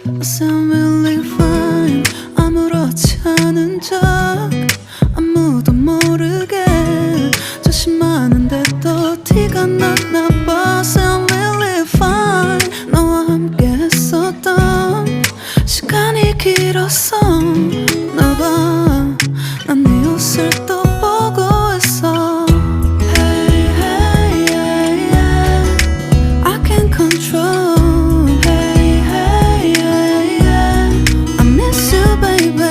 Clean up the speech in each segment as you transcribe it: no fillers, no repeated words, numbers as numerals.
I sound really fine. 아무렇지 않은 척 아무도 모르게 조심하는데 또 티가 났나 봐. Sound really fine. 너와 함께 했었던 시간이 길었어 나 봐. 난 네 옷을 또 보고 있어. Hey, hey, yeah, yeah. I can't control. Hey, hey, yeah, yeah. I miss you, baby.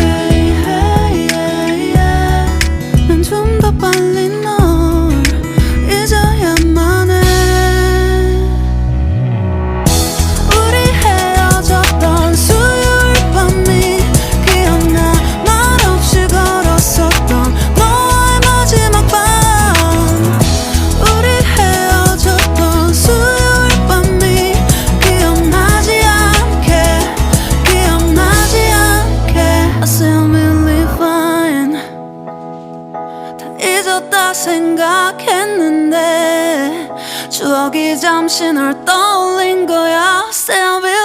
Hey, hey, yeah, yeah. 난 좀 더 빨리 널 잊어야만 해. 우리 헤어졌던 수요일 밤이 기억나. 말없이 걸었었던 너와의 마지막 밤. 우리 헤어졌던 수요일 밤이 기억나지 않게 I sound really fine. 다 잊었다 생각했는데 추억이 잠시 널 떠올린 거야. Sound really